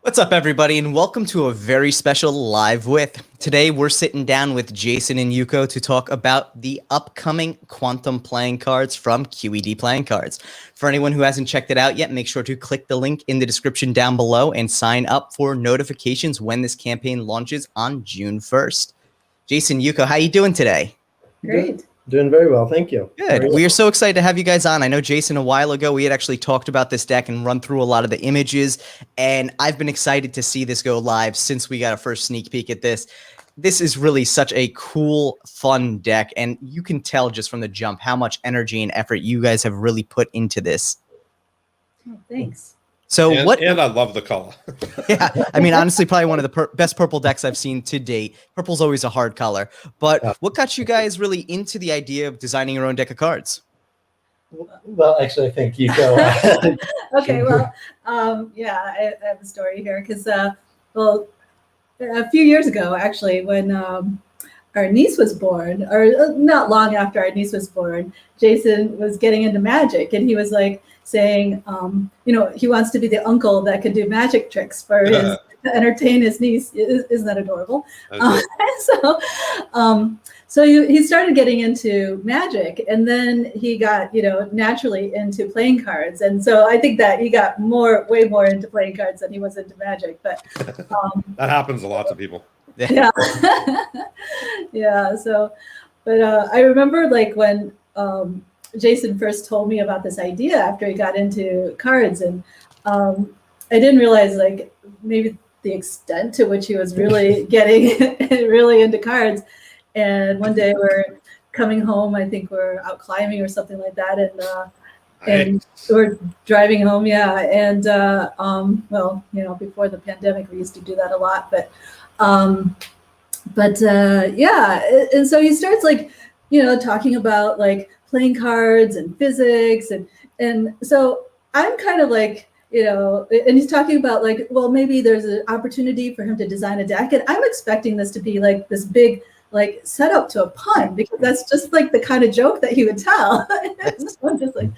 What's up, everybody, and welcome to a very special Live With. Today, we're sitting down with Jason and Yuko to talk about the upcoming Quantum playing cards from QED Playing Cards. For anyone who hasn't checked it out yet, make sure to click the link in the description down below and sign up for notifications when this campaign launches on June 1st. Jason, Yuko, how you doing today? Great. Doing very well, thank you. Good. We are so excited to have you guys on. I know, Jason, a while ago, we had actually talked about this deck and run through a lot of the images, and I've been excited to see this go live since we got a first sneak peek at this. This is really such a cool, fun deck, and you can tell just from the jump how much energy and effort you guys have really put into this. Oh, thanks. So and I love the color. Yeah, I mean, honestly, probably one of the best purple decks I've seen to date. Purple's always a hard color. But what got you guys really into the idea of designing your own deck of cards? Well, actually, I think you go. Okay, well, yeah, I have a story here because, well, a few years ago, actually, when our niece was born, or not long after our niece was born, Jason was getting into magic, and he was like saying, you know, he wants to be the uncle that could do magic tricks for his to entertain his niece. Isn't that adorable? So he started getting into magic, and then he got, you know, naturally into playing cards. And so I think that he got way more into playing cards than he was into magic. But that happens a lot to people. Yeah. Yeah. So, but I remember like when Jason first told me about this idea after he got into cards, and I didn't realize like maybe the extent to which he was really getting really into cards. And one day we're coming home, I think we're out climbing or something like that, and we're driving home, yeah. And well, you know, before the pandemic, we used to do that a lot, but yeah. And so he starts like, you know, talking about like playing cards and physics, and so I'm kind of like, you know, and he's talking about like, well, maybe there's an opportunity for him to design a deck, and I'm expecting this to be like this big like set up to a pun, because that's just like the kind of joke that he would tell. So I'm just like,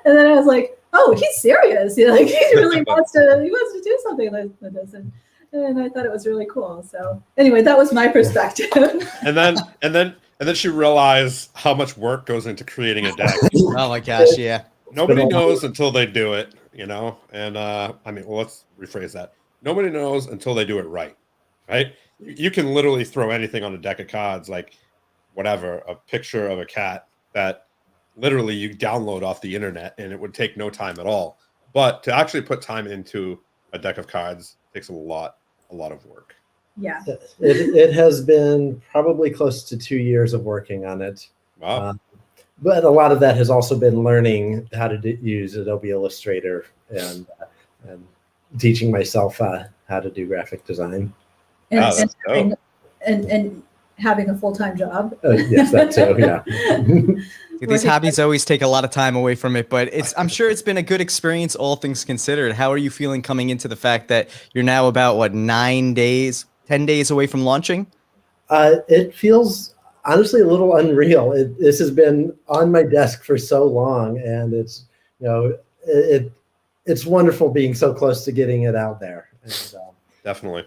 and then I was like, oh, he's serious. You know, like he really wants to do something like this. And I thought it was really cool. So anyway, that was my perspective. and then she realized how much work goes into creating a deck. Oh my gosh, yeah. Nobody knows until they do it, you know? And I mean, well, let's rephrase that. Nobody knows until they do it right, right? You can literally throw anything on a deck of cards, like whatever, a picture of a cat that literally you download off the internet, and it would take no time at all. But to actually put time into a deck of cards takes a lot of work. Yeah. It has been probably close to 2 years of working on it. Wow. But a lot of that has also been learning how to use Adobe Illustrator and teaching myself how to do graphic design. And having a full-time job. Yes, that too, yeah. These hobbies always take a lot of time away from it, but I'm sure it's been a good experience, all things considered. How are you feeling coming into the fact that you're now about, what, 10 days away from launching? It feels honestly a little unreal. This has been on my desk for so long, and it's, you know, it's wonderful being so close to getting it out there. And, definitely.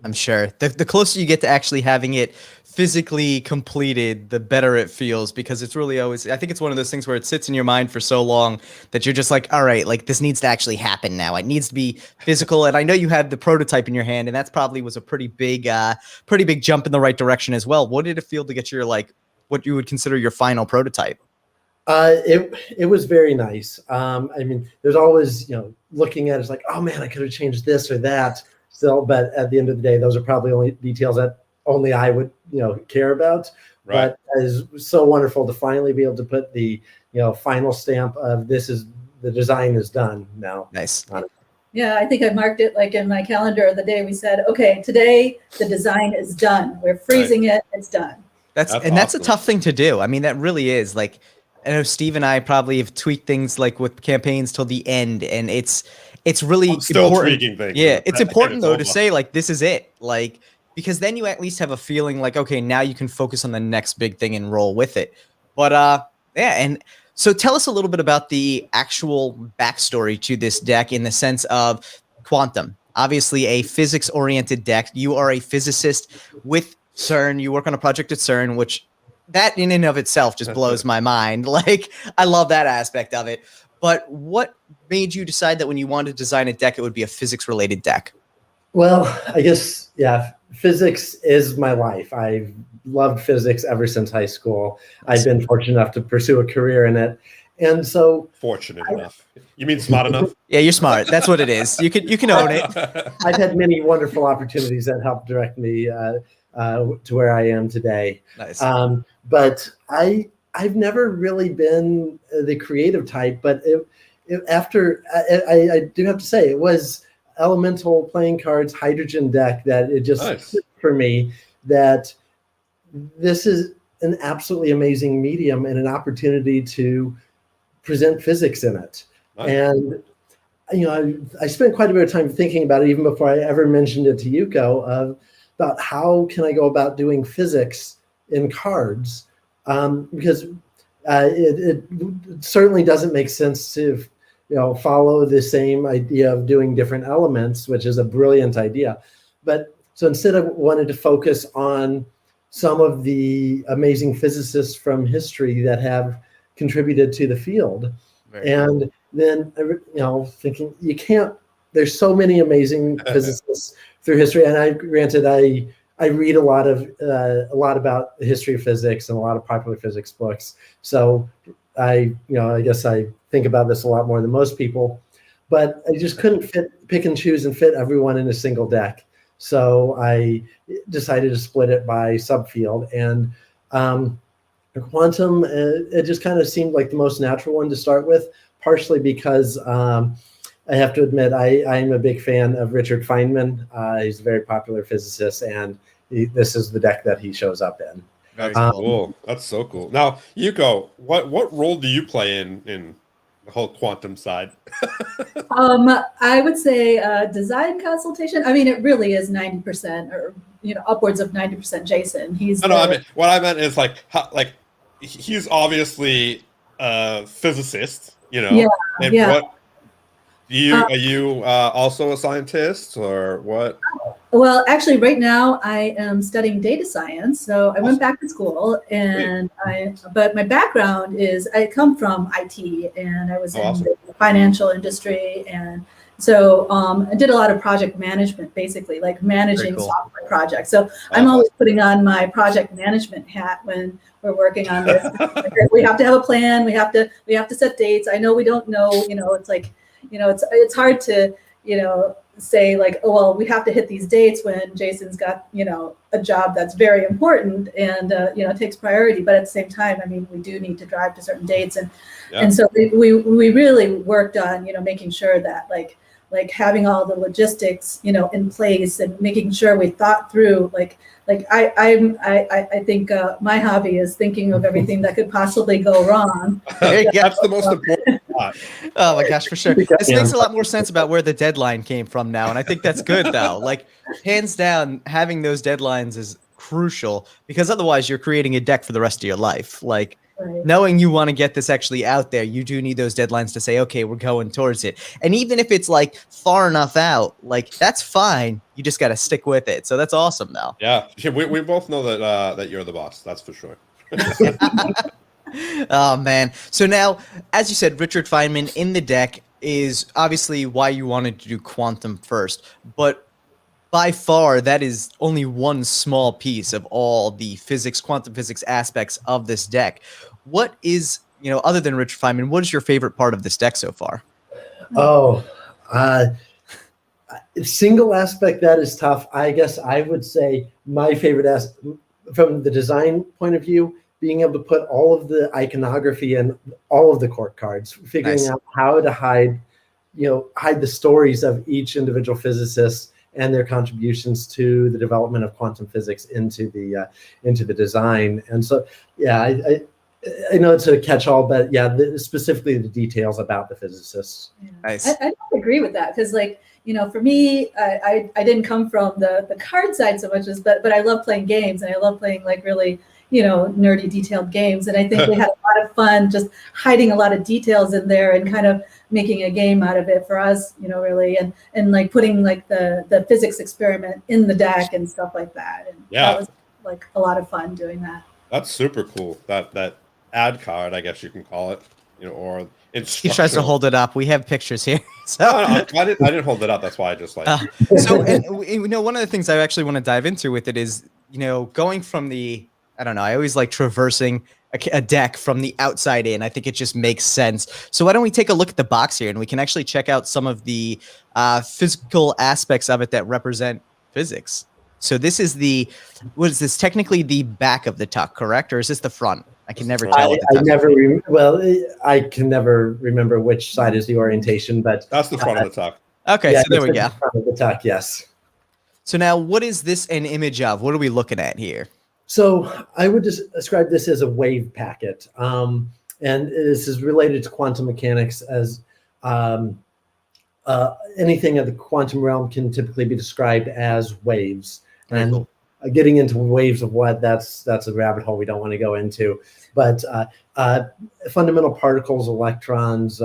I'm sure. The closer you get to actually having it physically completed, the better it feels, because it's really always, I think it's one of those things where it sits in your mind for so long that you're just like, all right, like this needs to actually happen now. It needs to be physical. And I know you had the prototype in your hand, and that's probably was a pretty big jump in the right direction as well. What did it feel to get your, like, what you would consider your final prototype? It was very nice. I mean, there's always, you know, looking at it, it's like, oh man, I could have changed this or that still, but at the end of the day, those are probably only details that only I would, you know, care about. Right. But it's so wonderful to finally be able to put the, you know, final stamp of the design is done now. Nice. Yeah, I think I marked it like in my calendar the day we said, okay, today the design is done. We're freezing it. It's done. That's awesome. That's a tough thing to do. I mean, that really is. Like, I know Steve and I probably have tweaked things like with campaigns till the end, and it's really still important. tweaking things. Yeah, it's important though over. to say like this is it, like, because then you at least have a feeling like, okay, now you can focus on the next big thing and roll with it. But yeah, and so tell us a little bit about the actual backstory to this deck in the sense of Quantum. obviously a physics-oriented deck. You are a physicist with CERN. You work on a project at CERN, which that in and of itself just blows my mind. Like, I love that aspect of it. But what made you decide that when you wanted to design a deck, it would be a physics-related deck? Well, I guess, yeah, physics is my life. I've loved physics ever since high school. I've been fortunate enough to pursue a career in it. And so fortunate enough. You mean smart enough? Yeah, you're smart. That's what it is. You can own it. I've had many wonderful opportunities that helped direct me to where I am today. Nice. But I've never really been the creative type, but I do have to say, it was Elemental Playing Cards Hydrogen deck that it just clicked for me that this is an absolutely amazing medium and an opportunity to present physics in it. Nice. And I spent quite a bit of time thinking about it even before I ever mentioned it to Yuko, about how can I go about doing physics in cards, because it certainly doesn't make sense to follow the same idea of doing different elements, which is a brilliant idea. But so instead, I wanted to focus on some of the amazing physicists from history that have contributed to the field. And then, thinking there's so many amazing physicists through history. And I read a lot about the history of physics and a lot of popular physics books. So I guess I think about this a lot more than most people, but I just couldn't pick and choose and fit everyone in a single deck. So I decided to split it by subfield, and quantum, it just kind of seemed like the most natural one to start with, partially because I have to admit, I'm a big fan of Richard Feynman. He's a very popular physicist, and this is the deck that he shows up in. That's cool. That's so cool. Now, Yuko, what role do you play in the whole quantum side? I would say design consultation. I mean, it really is 90% or upwards of 90% Jason. I mean, what I meant is he's obviously a physicist, Yeah. And yeah. what are you also a scientist or what? Well, actually, right now I am studying data science. So I went back to school, and but my background is I come from IT, and I was in the financial industry, and so I did a lot of project management, basically, like managing software projects. So I'm always putting on my project management hat when we're working on this. We have to have a plan. We have to set dates. I know we don't know. It's like it's hard to say like, oh, well, we have to hit these dates when Jason's got, a job that's very important and, takes priority. But at the same time, I mean, we do need to drive to certain dates. And so we really worked on, making sure that like having all the logistics, in place and making sure we thought through I think my hobby is thinking of everything that could possibly go wrong. That's the most important part. Oh my gosh, for sure. This makes a lot more sense about where the deadline came from now, and I think that's good though. Like, hands down, having those deadlines is crucial, because otherwise you're creating a deck for the rest of your life. Like, knowing you want to get this actually out there, you do need those deadlines to say, okay, we're going towards it. And even if it's like far enough out, like, that's fine. You just got to stick with it. So that's awesome though. Yeah. We both know that you're the boss. That's for sure. Oh man. So now, as you said, Richard Feynman in the deck is obviously why you wanted to do quantum first, but by far, that is only one small piece of all the quantum physics aspects of this deck. What is, other than Richard Feynman, what is your favorite part of this deck so far? Oh, single aspect, that is tough. I guess I would say my favorite from the design point of view, being able to put all of the iconography in all of the court cards, figuring out how to hide the stories of each individual physicist and their contributions to the development of quantum physics into the design. And so, yeah, I know it's a catch-all, but yeah, specifically the details about the physicists. Yeah. Nice. I don't agree with that, because for me, I didn't come from the card side so much but I love playing games, and I love playing really nerdy detailed games. And I think we had a lot of fun just hiding a lot of details in there and kind of making a game out of it for us, really, and like putting like the physics experiment in the deck and stuff like that. And that was like a lot of fun doing that. That's super cool. That ad card, I guess you can call it, or He tries to hold it up. We have pictures here. So. No, I didn't hold it up. That's why I just like. So, and one of the things I actually want to dive into with it is, going from the, I don't know, I always like traversing a deck from the outside in. I think it just makes sense. So why don't we take a look at the box here, and we can actually check out some of the physical aspects of it that represent physics. So this is what is this? Technically the back of the tuck, correct? Or is this the front? I can never tell. I can never remember which side is the orientation, but that's the front of the tuck. Okay, so there we go. The front of the tuck, yes. So now, what is this an image of? What are we looking at here? So I would just describe this as a wave packet, and this is related to quantum mechanics, as anything of the quantum realm can typically be described as waves. And cool. Getting into waves of what, that's a rabbit hole we don't want to go into. But fundamental particles, electrons,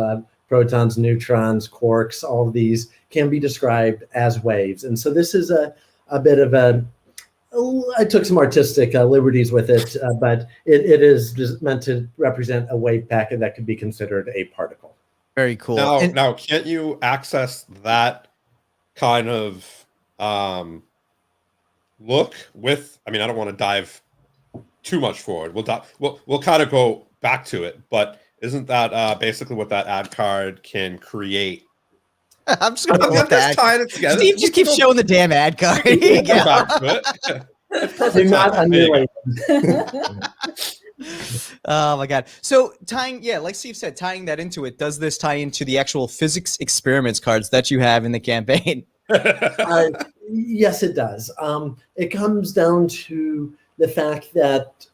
protons, neutrons, quarks, all of these can be described as waves. And so this is a bit of I took some artistic liberties with it, but it is just meant to represent a wave packet that could be considered a particle. Very cool. Now, can't you access that kind of look with? I mean, I don't want to dive too much forward. We'll kind of go back to it, but isn't that basically what that ad card can create? I'm just gonna tying it together. Steve just keeps showing the damn ad card. Here you go. Back to it. Do not underrate. Oh my god. So like Steve said, tying that into it, does this tie into the actual physics experiments cards that you have in the campaign? Yes, it does. It comes down to the fact that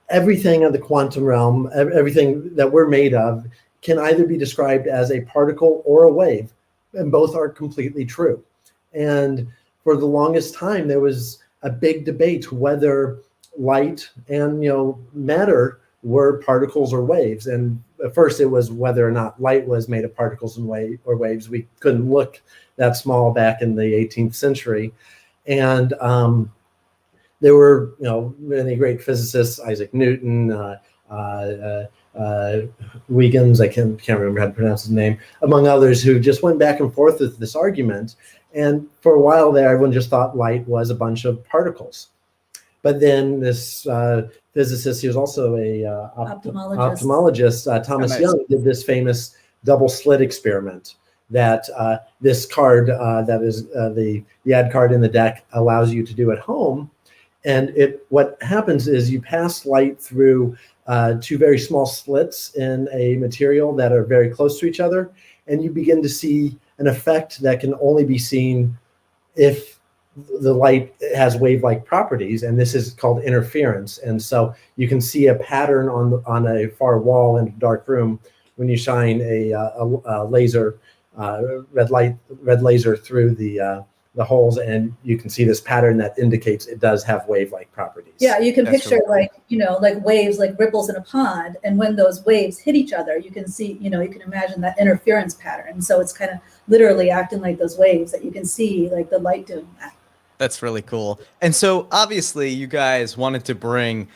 everything of the quantum realm, everything that we're made of, can either be described as a particle or a wave, and both are completely true. And for the longest time, there was a big debate whether light and matter were particles or waves. And at first, it was whether or not light was made of particles and waves. We couldn't look that small back in the 18th century, and there were many great physicists, Isaac Newton, Huygens, I can't remember how to pronounce his name, among others, who just went back and forth with this argument. And for a while there, everyone just thought light was a bunch of particles. But then this physicist, he was also a ophthalmologist, Thomas Young, did this famous double slit experiment that this card, that is the ad card in the deck, allows you to do at home. And what happens is you pass light through two very small slits in a material that are very close to each other, and you begin to see an effect that can only be seen if the light has wave-like properties, and this is called interference. And so you can see a pattern on a far wall in a dark room when you shine a laser, red laser through the holes, and you can see this pattern that indicates it does have wave-like properties. Yeah, you can picture like waves, like ripples in a pond, and when those waves hit each other, you can see, you can imagine that interference pattern. So it's kind of literally acting like those waves that you can see, like the light doing that. That's really cool. And so obviously you guys wanted to bring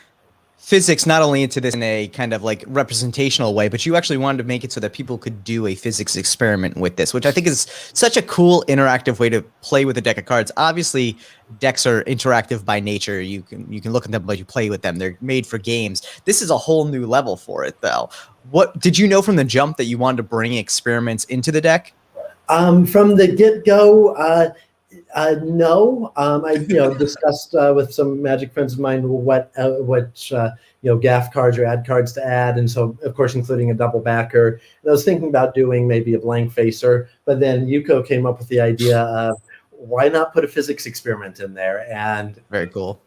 physics not only into this in a kind of like representational way, but you actually wanted to make it so that people could do a physics experiment with this, which I think is such a cool interactive way to play with a deck of cards. Obviously, decks are interactive by nature. You can look at them, but you play with them. They're made for games. This is a whole new level for it, though. What did you know from the jump that you wanted to bring experiments into the deck? From the get-go, no. I discussed with some Magic friends of mine what gaff cards or ad cards to add, and so of course including a double backer. And I was thinking about doing maybe a blank facer, but then Yuko came up with the idea of why not put a physics experiment in there, and very cool.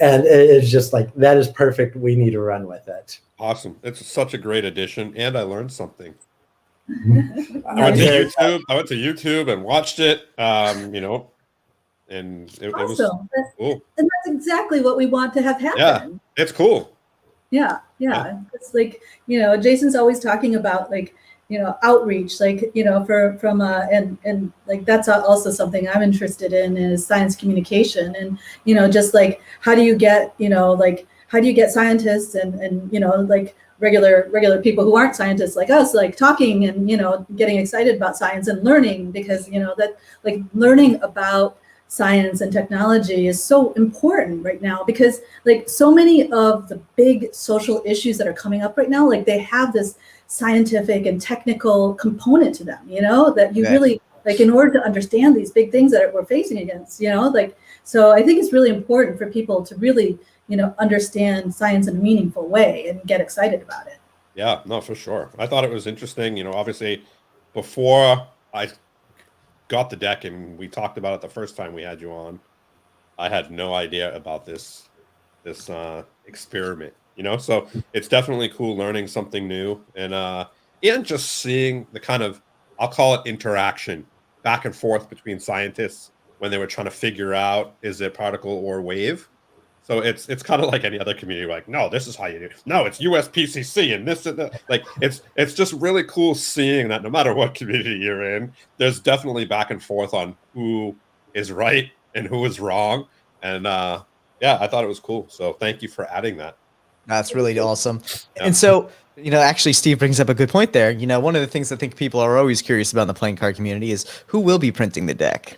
And it's just like, that is perfect. We need to run with it. Awesome! It's such a great addition, and I learned something. I went to YouTube and watched it. And it was awesome. Cool. And that's exactly what we want to have happen. Yeah, it's cool. Yeah. It's like, Jason's always talking about like, outreach, like, and like that's also something I'm interested in is science communication, and just like how do you get scientists and like regular people who aren't scientists like us, like talking and getting excited about science and learning, because that like learning about science and technology is so important right now, because like so many of the big social issues that are coming up right now, like they have this scientific and technical component to them, that you really like in order to understand these big things that we're facing against, like, so I think it's really important for people to really understand science in a meaningful way and get excited about it. Yeah, no, for sure. I thought it was interesting. Obviously, before I got the deck and we talked about it the first time we had you on, I had no idea about this experiment. So it's definitely cool learning something new, and just seeing the kind of, I'll call it interaction back and forth between scientists when they were trying to figure out, is it particle or wave? So it's kind of like any other community, like, no, this is how you do it. No, it's USPCC and this and that. Like, it's just really cool seeing that no matter what community you're in, there's definitely back and forth on who is right and who is wrong. And I thought it was cool. So thank you for adding that. That's really awesome. Yeah. And so, actually Steve brings up a good point there. One of the things I think people are always curious about in the playing card community is who will be printing the deck.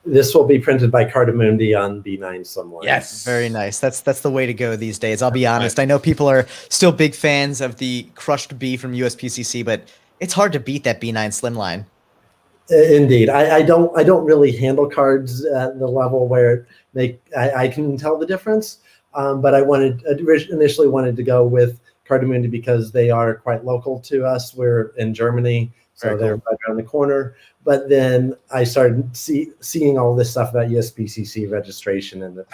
This will be printed by Cardamundi on B9 Slimline. Yes. Very nice. That's the way to go these days. I'll be honest. I know people are still big fans of the crushed B from USPCC, but it's hard to beat that B9 Slimline. Indeed. I don't really handle cards at the level where I can tell the difference. But I initially wanted to go with Cardamundi because they are quite local to us. We're in Germany, so they're right around the corner. But then I started seeing all this stuff about USPCC registration, and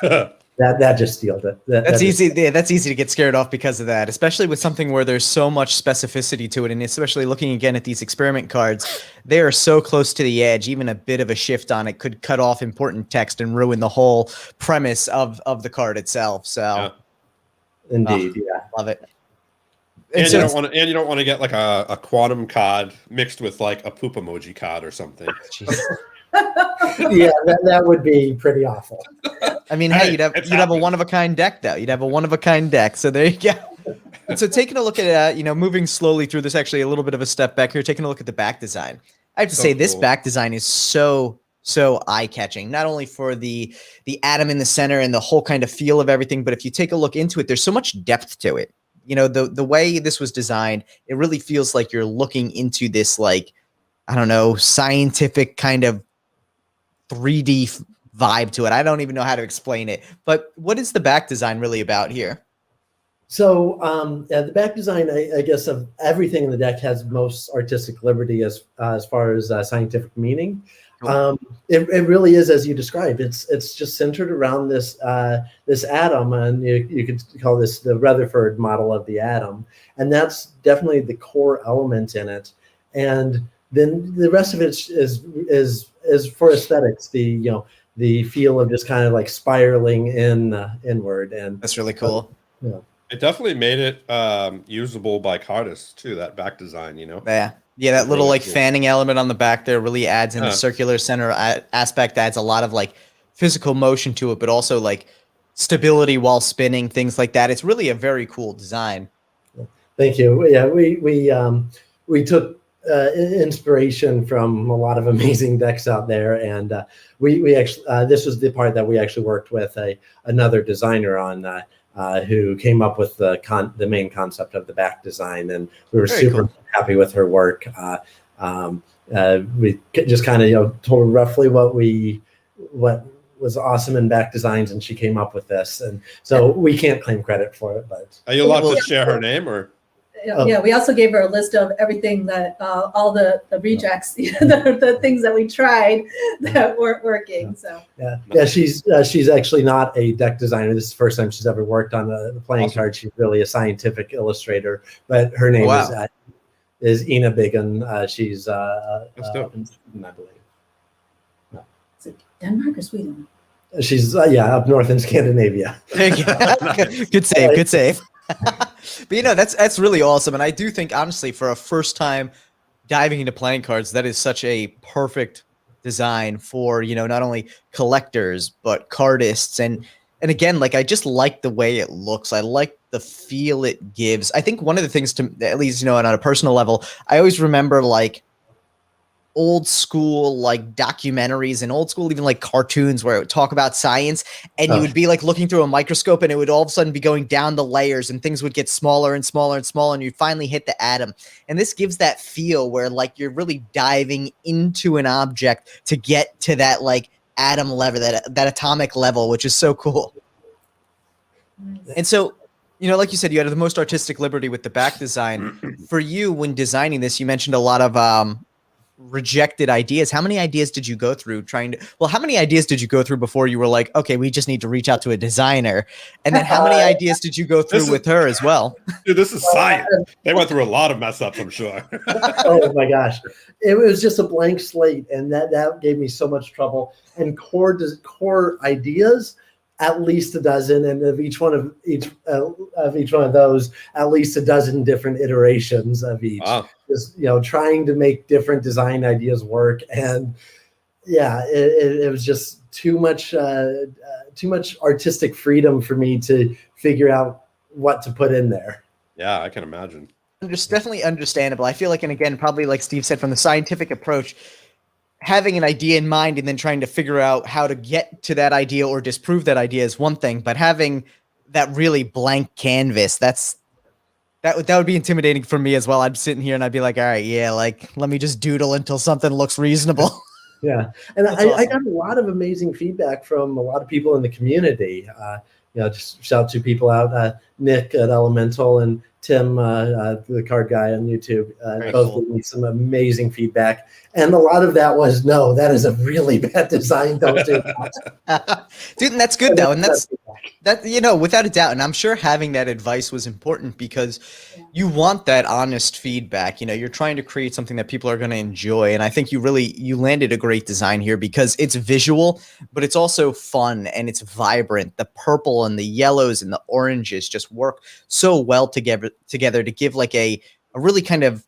that just sealed it. That's easy. Yeah, that's easy to get scared off because of that, especially with something where there's so much specificity to it, and especially looking again at these experiment cards, they are so close to the edge. Even a bit of a shift on it could cut off important text and ruin the whole premise of the card itself. So, indeed, love it. And you don't want to get like a quantum card mixed with like a poop emoji card or something. Yeah, that would be pretty awful. I mean, hey, you'd have a one-of-a-kind deck, though. You'd have a one-of-a-kind deck. So there you go. And so taking a look at, moving slowly through this, actually a little bit of a step back here, taking a look at the back design. I have to say, this back design is so eye-catching, not only for the atom in the center and the whole kind of feel of everything, but if you take a look into it, there's so much depth to it. The way this was designed, it really feels like you're looking into this, like, I don't know, scientific kind of 3D vibe to it. I don't even know how to explain it, but what is the back design really about here? So the back design, I guess, of everything in the deck has most artistic liberty as far as scientific meaning. It really is, as you described. It's just centered around this atom, and you could call this the Rutherford model of the atom, and that's definitely the core element in it. And then the rest of it is for aesthetics. The feel of just kind of like spiraling inward, and that's really cool. It definitely made it usable by cardists too. That back design, Yeah, that little like fanning element on the back there really adds in the circular center aspect, adds a lot of like physical motion to it, but also like stability while spinning, things like that. It's really a very cool design. Thank you. Yeah, we took inspiration from a lot of amazing decks out there, and we actually this was the part that we actually worked with another designer on. Who came up with the main concept of the back design, and we were super happy with her work. We just kind of told her roughly what was awesome in back designs, and she came up with this. And so we can't claim credit for it, but are you allowed to share her name or? Yeah, we also gave her a list of everything that all the rejects, the things that we tried that weren't working. So yeah, she's actually not a deck designer. This is the first time she's ever worked on the playing card. She's really a scientific illustrator, but her name is Ina Biggin. She's in Sweden, I believe. No. Is it Denmark or Sweden? She's up north in Scandinavia. Thank you. Good save. Good save. But that's really awesome, and I do think honestly for a first time diving into playing cards, that is such a perfect design for, not only collectors but cardists, and again, like, I just like the way it looks. I like the feel it gives. I think one of the things, to at least, on a personal level, I always remember like old school like documentaries and old school even like cartoons where it would talk about science, and you would be like looking through a microscope and it would all of a sudden be going down the layers and things would get smaller and smaller and smaller and you'd finally hit the atom. And this gives that feel where like you're really diving into an object to get to that like atom level, that atomic level, which is so cool. And so, like you said, you had the most artistic liberty with the back design. For you, when designing this, you mentioned a lot of rejected ideas. How many ideas did you go through how many ideas did you go through before you were like, okay, we just need to reach out to a designer? And then how many ideas did you go through with her as well? Dude, this is science. They went through a lot of mess ups, I'm sure. Oh my gosh. It was just a blank slate, and that gave me so much trouble. And core ideas, at least a dozen, and of each one of those, at least a dozen different iterations of each. Wow. Just trying to make different design ideas work, and yeah, it was just too much artistic freedom for me to figure out what to put in there. Yeah, I can imagine. Just definitely understandable. I feel like, and again, probably like Steve said, from the scientific approach, having an idea in mind and then trying to figure out how to get to that idea or disprove that idea is one thing, but having that really blank canvas, that would be intimidating for me as well. I'd sit in here and I'd be like, all right, yeah, like, let me just doodle until something looks reasonable. Yeah. And awesome. I got a lot of amazing feedback from a lot of people in the community. Just shout out to people out, Nick at Elemental and Tim, the card guy on YouTube, both gave me some amazing feedback. And a lot of that was, no, that is a really bad design. Don't do that. Dude, and that's good though. And that's without a doubt. And I'm sure having that advice was important because you want that honest feedback. You're trying to create something that people are going to enjoy. And I think you landed a great design here because it's visual, but it's also fun and it's vibrant. The purple and the yellows and the oranges just work so well together to give like a really kind of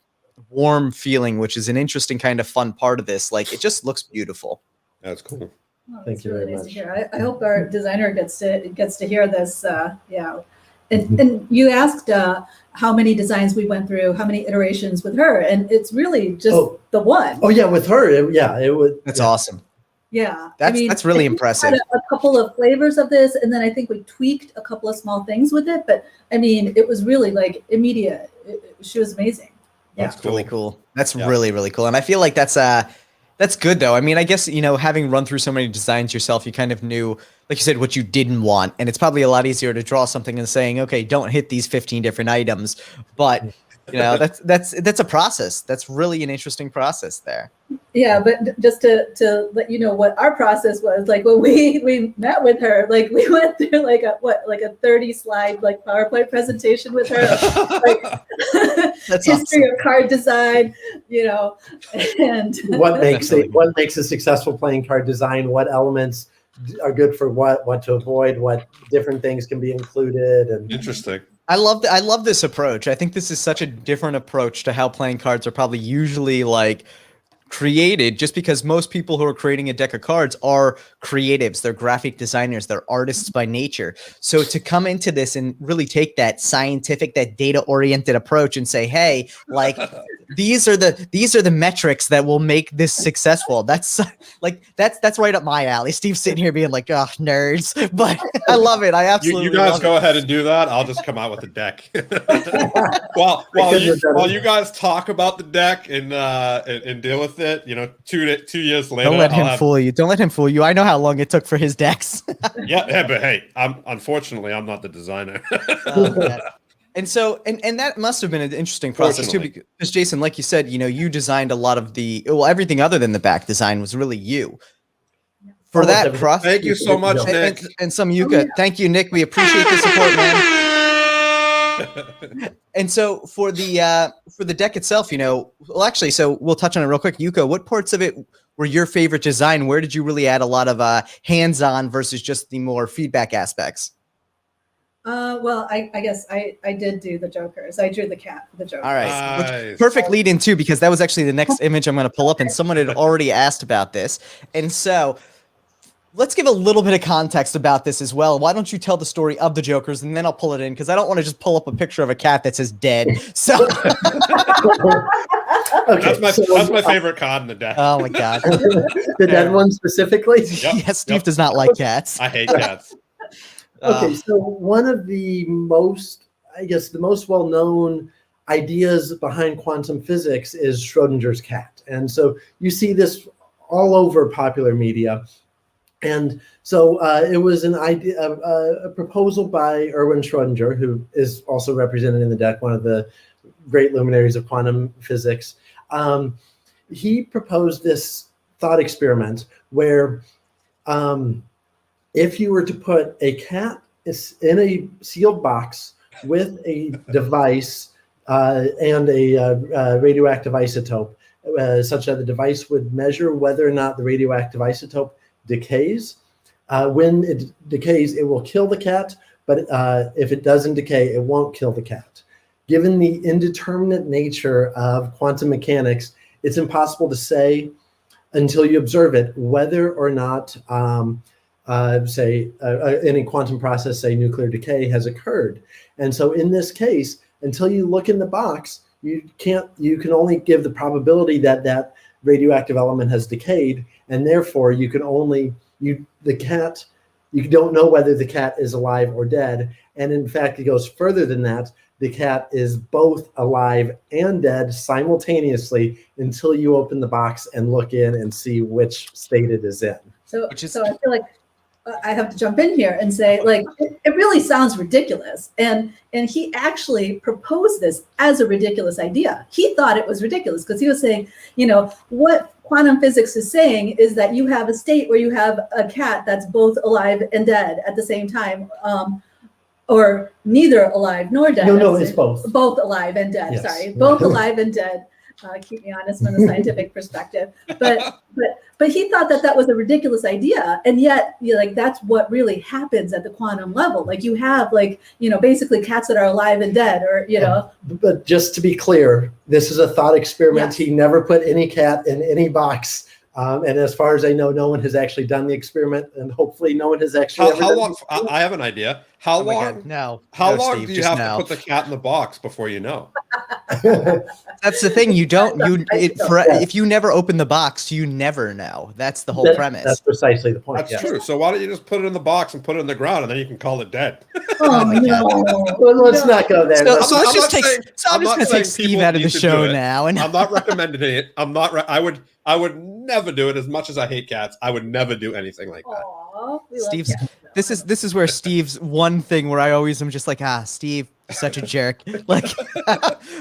warm feeling, which is an interesting kind of fun part of this. Like, it just looks beautiful. That's cool. Oh, Thank you really very nice much. to hear. I hope our designer gets to hear this. Yeah. And you asked how many designs we went through, how many iterations with her, and it's really just the one. Oh yeah, with her, it would. That's awesome. Yeah, that's really impressive. Had a couple of flavors of this, and then I think we tweaked a couple of small things with it. But I mean, it was really like immediate. She was amazing. Yeah, that's really cool. That's really, really cool. And I feel like that's good though. I mean, I guess, having run through so many designs yourself, you kind of knew, like you said, what you didn't want. And it's probably a lot easier to draw something and saying, okay, don't hit these 15 different items. But that's a process. That's really an interesting process there. Yeah, but just to let you know what our process was, like when we met with her, like we went through like a 30-slide like PowerPoint presentation with her, like That's history awesome. of card design, and what makes a successful playing card design, what elements are good for what to avoid, what different things can be included, and Interesting. I love this approach. I think this is such a different approach to how playing cards are probably usually like created, just because most people who are creating a deck of cards are creatives, they're graphic designers, they're artists by nature. So to come into this and really take that scientific, that data-oriented approach and say, hey, like these are the metrics that will make this successful. That's right up my alley. Steve's sitting here being like, oh, nerds, but I love it. I absolutely You guys love go it. ahead and do that. I'll just come out with the deck. while you guys talk about the deck and deal with it, 2 years later. Don't let him fool you. Don't let him fool you. I know how long it took for his decks. Yeah, but hey, unfortunately I'm not the designer. Yeah. And so, and that must have been an interesting process too, because Jason, like you said, you designed a lot of everything other than the back design was really you. For Almost that everything. process. Thank you so much, Nick. And some Yuka. Thank you, Nick. We appreciate the support, man. And so for the deck itself, actually, so we'll touch on it real quick. Yuka, what parts of it were your favorite design? Where did you really add a lot of hands-on versus just the more feedback aspects? Well, I guess I did do the Jokers. I drew the cat for the Jokers. All right. Nice. Which, perfect lead in too, because that was actually the next image I'm going to pull up, and someone had already asked about this. And so let's give a little bit of context about this as well. Why don't you tell the story of the Jokers, and then I'll pull it in, because I don't want to just pull up a picture of a cat that says dead. So Okay, that's my favorite card in the deck. oh my god. the dead one specifically. Yep, Yes, Steve yep. does not like cats. I hate cats. Okay, so one of the most, I guess, the most well-known ideas behind quantum physics is Schrodinger's cat. And so you see this all over popular media. And so it was an idea, a proposal by Erwin Schrodinger, who is also represented in the deck, one of the great luminaries of quantum physics. He proposed this thought experiment where if you were to put a cat in a sealed box with a device and a radioactive isotope, such that the device would measure whether or not the radioactive isotope decays. When it decays, it will kill the cat, but if it doesn't decay, it won't kill the cat. Given the indeterminate nature of quantum mechanics, it's impossible to say until you observe it whether or not say in a quantum process, say nuclear decay has occurred. And so in this case, until you look in the box, you can only give the probability that that radioactive element has decayed, and therefore you can only, you don't know whether the cat is alive or dead. And in fact, it goes further than that. The cat is both alive and dead simultaneously until you open the box and look in and see which state it is in. So I feel like I have to jump in here and say, like, it really sounds ridiculous. And he actually proposed this as a ridiculous idea. He thought it was ridiculous because he was saying, you know, what quantum physics is saying is that you have a state where you have a cat that's both alive and dead at the same time, or neither alive nor dead. No, it's both. Both alive and dead. Yes. Sorry, both alive and dead. Keep me honest from the scientific perspective. But he thought that was a ridiculous idea, and yet, you know, like, that's what really happens at the quantum level. Like, you have, like, you know, basically cats that are alive and dead, or, you know. But just to be clear, this is a thought experiment. Yes. He never put any cat in any box. And as far as I know, no one has actually done the experiment, and hopefully no one has actually ever How done long? I have an idea. How Oh my long? God, no. How No, long Steve, do you just have no. to put the cat in the box before you know? That's the thing. You don't. Yeah. If you never open the box, you never know. That's the whole premise. That's precisely the point. That's yes. true. So why don't you just put it in the box and put it in the ground, and then you can call it dead? Oh no! Well, let's not go there. So, Let's- so let's I'm just not take. saying- So I'm I'm just not gonna take saying Steve people out of the need to show do it. now, and I'm not recommending it. I would never do it. As much as I hate cats, I would never do anything like that. Aw, we love Steve's. cats. This is where Steve's one thing where I always am just like, Steve, such a jerk. Like,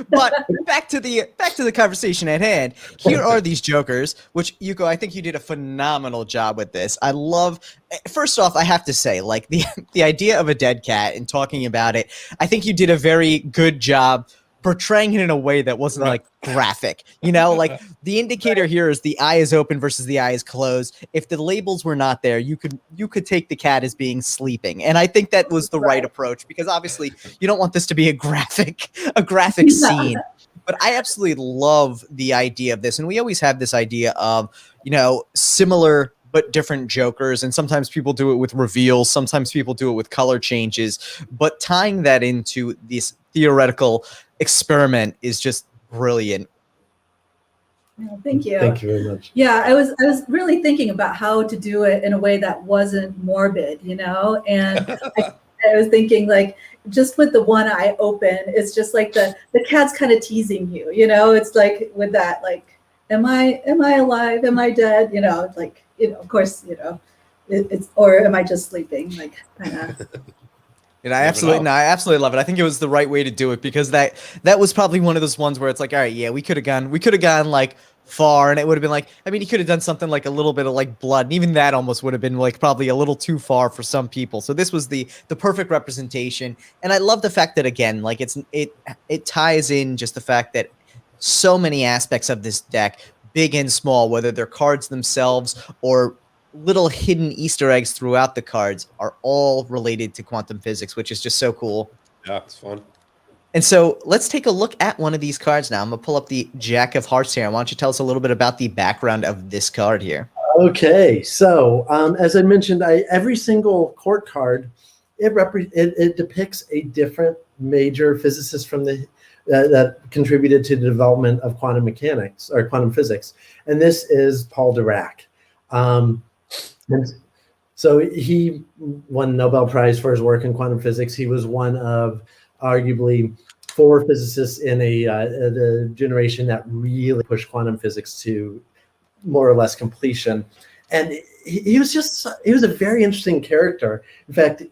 but back to the conversation at hand. Here are these Jokers, which Yuko, I think you did a phenomenal job with this. I love. First off, I have to say, like, the idea of a dead cat and talking about it, I think you did a very good job portraying it in a way that wasn't like graphic, you know, like the indicator here is the eye is open versus the eye is closed. If the labels were not there, you could take the cat as being sleeping. And I think that was the right approach, because obviously you don't want this to be a graphic scene. But I absolutely love the idea of this. And we always have this idea of, you know, similar but different Jokers. And sometimes people do it with reveals. Sometimes people do it with color changes. But tying that into this theoretical experiment is just brilliant. Oh, thank you. Thank you very much. Yeah, I was really thinking about how to do it in a way that wasn't morbid, you know, and I was thinking, like, just with the one eye open, it's just like the cat's kind of teasing you, you know. It's like with that, like, am I alive? Am I dead? You know, like, you know, of course, you know, it's, or am I just sleeping? Like, kind of. And I absolutely love it. I think it was the right way to do it, because that was probably one of those ones where it's like, all right, yeah, we could have gone like far, and it would have been like, I mean, he could have done something like a little bit of like blood, and even that almost would have been like probably a little too far for some people. So this was the perfect representation. And I love the fact that, again, like, it ties in just the fact that so many aspects of this deck, big and small, whether they're cards themselves or little hidden Easter eggs throughout the cards are all related to quantum physics, which is just so cool. Yeah, it's fun. And so let's take a look at one of these cards now. I'm going to pull up the Jack of Hearts here. Why don't you tell us a little bit about the background of this card here? Okay, so as I mentioned, every single court card, it depicts a different major physicist from the that contributed to the development of quantum mechanics or quantum physics, and this is Paul Dirac. And so he won the Nobel Prize for his work in quantum physics. He was one of arguably 4 physicists in the generation that really pushed quantum physics to more or less completion. And he was a very interesting character. In fact,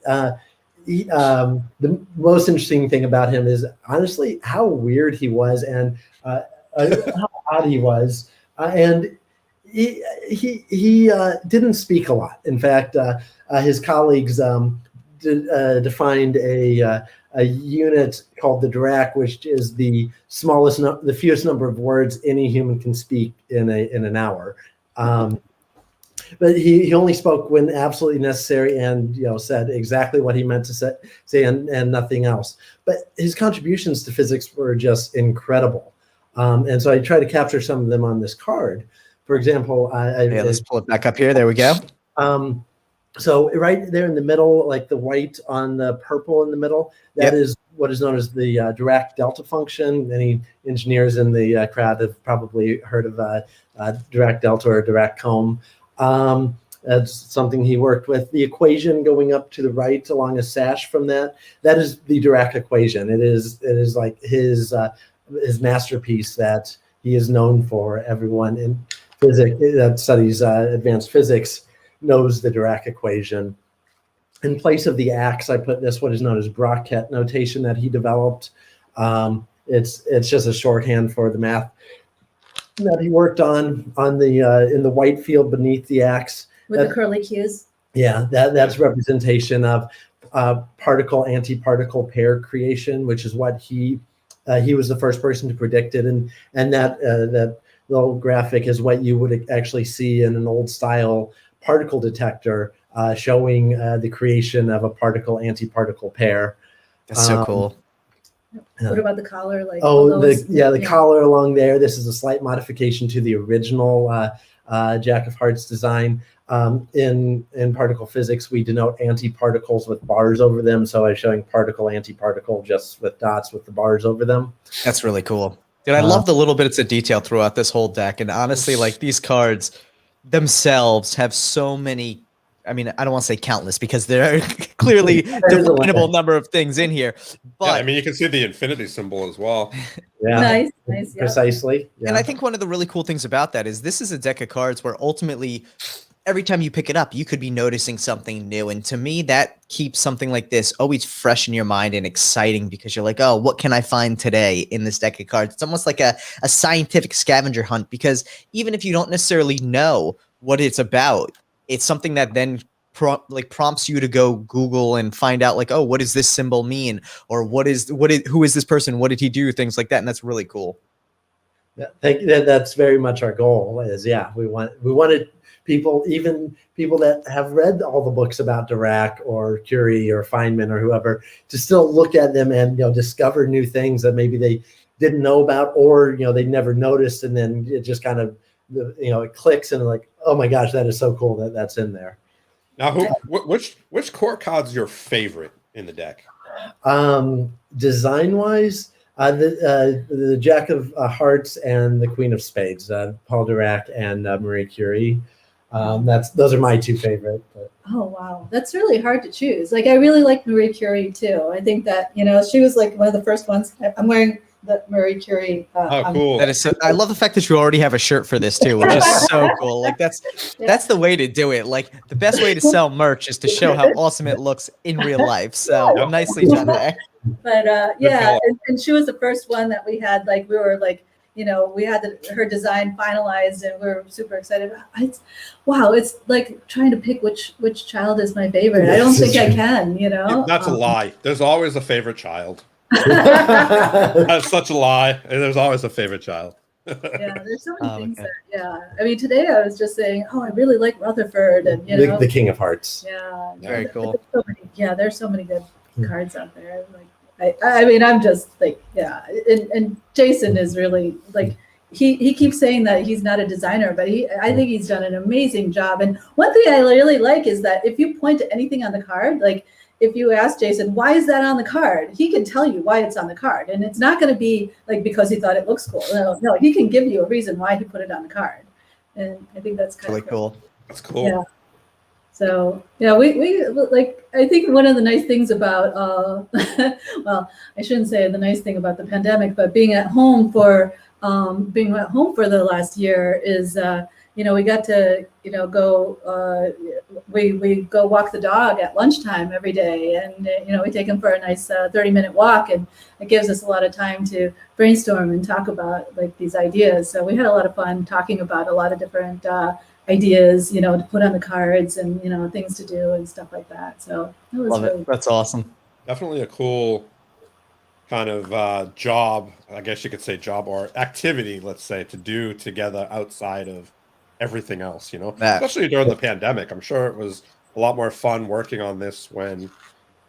the most interesting thing about him is honestly how weird he was and how odd he was. And he didn't speak a lot. In fact, his colleagues defined a unit called the Dirac, which is the fewest number of words any human can speak in an hour. But he only spoke when absolutely necessary, and said exactly what he meant to say and nothing else. But his contributions to physics were just incredible, and so I try to capture some of them on this card. For example, let's pull it back up here. There we go. So right there in the middle, like the white on the purple in the middle, that is what is known as the Dirac delta function. Many engineers in the crowd have probably heard of Dirac delta or Dirac comb. That's something he worked with. The equation going up to the right along a sash from that is the Dirac equation. It is like his masterpiece that he is known for. Everyone in physics that studies advanced physics knows the Dirac equation. In place of the axe, I put this, what is known as Brockette notation that he developed. It's just a shorthand for the math that he worked on the in the white field beneath the axe. With the curly cues. Yeah, that's representation of particle antiparticle pair creation, which is what he was the first person to predict it, and that little graphic is what you would actually see in an old style particle detector showing the creation of a particle antiparticle pair. That's so cool. What about the collar? Like the collar along there. This is a slight modification to the original Jack of Hearts design. In particle physics, we denote antiparticles with bars over them. So I'm showing particle antiparticle just with dots with the bars over them. That's really cool. Dude, I love the little bits of detail throughout this whole deck. And honestly, like these cards themselves have so many. I mean, I don't want to say countless because there are clearly definable number of things in here. But yeah, I mean, you can see the infinity symbol as well. Yeah, nice, precisely. Yeah. And I think one of the really cool things about that is this is a deck of cards where ultimately every time you pick it up, you could be noticing something new. And to me, that keeps something like this always fresh in your mind and exciting because you're like, oh, what can I find today in this deck of cards? It's almost like a scientific scavenger hunt because even if you don't necessarily know what it's about, it's something that then prompts you to go Google and find out like, oh, what does this symbol mean? Or who is this person? What did he do? Things like that. And that's really cool. Yeah, that's very much our goal is, we wanted people, even people that have read all the books about Dirac or Curie or Feynman or whoever, to still look at them and, discover new things that maybe they didn't know about or, they never noticed. And then it just kind of, it clicks and like, oh my gosh, that is so cool that that's in there. Now, which court card's your favorite in the deck? Design wise, the Jack of Hearts and the Queen of Spades, Paul Dirac and Marie Curie. Those are my two favorite. But. Oh wow, that's really hard to choose. Like I really like Marie Curie too. I think that she was like one of the first ones. I'm wearing the Marie Curie. Cool. That is so, I love the fact that you already have a shirt for this too, which is so cool. Like that's the way to do it. Like the best way to sell merch is to show how awesome it looks in real life. So nicely done there. But and she was the first one that we had. Like we were like, we had her design finalized, and we were super excited. It's like trying to pick which child is my favorite. I don't think I can. That's a lie. There's always a favorite child. That's such a lie. There's always a favorite child. Yeah, there's so many things Okay. that, yeah. I mean, today I was just saying, oh, I really like Rutherford, and The King of Hearts. yeah, Very cool. there's so many, yeah, there's so many good cards out there. Like, I mean, I'm just like, yeah, and Jason is really like, he keeps saying that he's not a designer, but I think he's done an amazing job. And one thing I really like is that if you point to anything on the card, like if you ask Jason, why is that on the card? He can tell you why it's on the card. And it's not going to be like because he thought it looks cool. No, he can give you a reason why he put it on the card. And I think that's kind Really of cool. That's cool. Yeah. So yeah, we like, I think one of the nice things about well, I shouldn't say the nice thing about the pandemic, but being at home for the last year is we got to go we go walk the dog at lunchtime every day, and we take him for a nice 30-minute walk, and it gives us a lot of time to brainstorm and talk about like these ideas. So we had a lot of fun talking about a lot of different ideas, to put on the cards, and things to do and stuff like that. So it was Love really it. That's awesome. Definitely a cool kind of job, I guess you could say job or activity, let's say, to do together outside of everything else, That- especially during the pandemic. I'm sure it was a lot more fun working on this when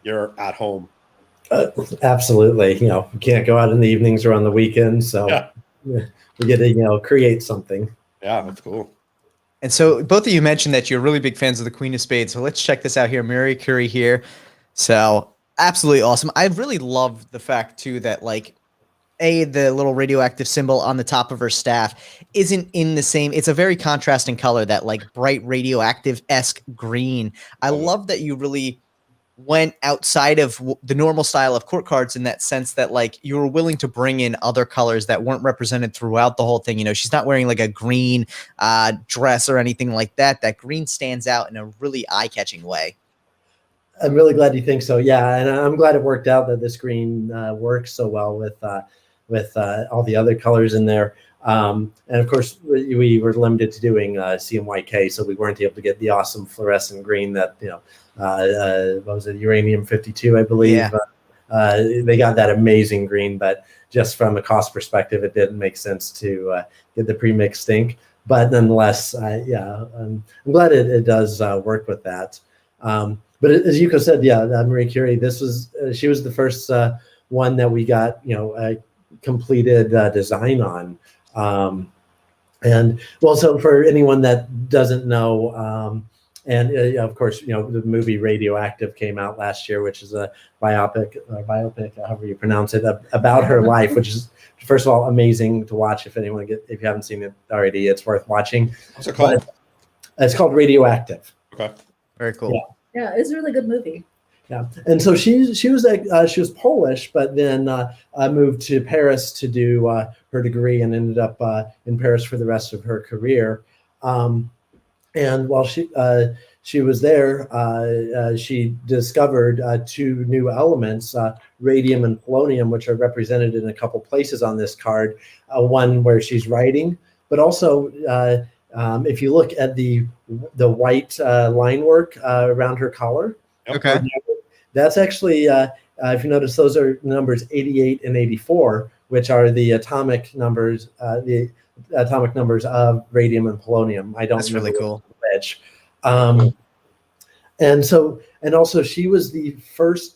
you're at home. Absolutely. We can't go out in the evenings or on the weekends, so Yeah. we get to create something. Yeah, that's cool. And so both of you mentioned that you're really big fans of the Queen of Spades. So let's check this out here. Mary Curie here. So absolutely awesome. I really love the fact too that like the little radioactive symbol on the top of her staff isn't in the same. It's a very contrasting color, that like bright radioactive-esque green. I love that you really went outside of the normal style of court cards in that sense, that like you were willing to bring in other colors that weren't represented throughout the whole thing. She's not wearing like a green dress or anything like that. That green stands out in a really eye-catching way. I'm really glad you think so. Yeah, and I'm glad it worked out that this green works so well with all the other colors in there. And of course, we were limited to doing CMYK, so we weren't able to get the awesome fluorescent green that what was it, uranium 52, I believe. Yeah. They got that amazing green, but just from a cost perspective, it didn't make sense to get the pre-mixed ink. But nonetheless, I'm glad it does work with that. But as Yuko said, Marie Curie, she was the first one that we got a completed design on. And well, so for anyone that doesn't know, of course, the movie Radioactive came out last year, which is a biopic, however you pronounce it, about her life, which is, first of all, amazing to watch. If you haven't seen it already, it's worth watching. What's it called? It's called Radioactive. Okay. Very cool. yeah, it's a really good movie. Yeah, and so she was Polish, but then moved to Paris to do her degree, and ended up in Paris for the rest of her career. And while she was there, she discovered two new elements, radium and polonium, which are represented in a couple places on this card. One where she's writing, but also if you look at the white line work around her collar. Okay. That's actually, if you notice, those are numbers 88 and 84, which are the atomic numbers of radium and polonium. I don't. That's really cool. Which, and also she was the first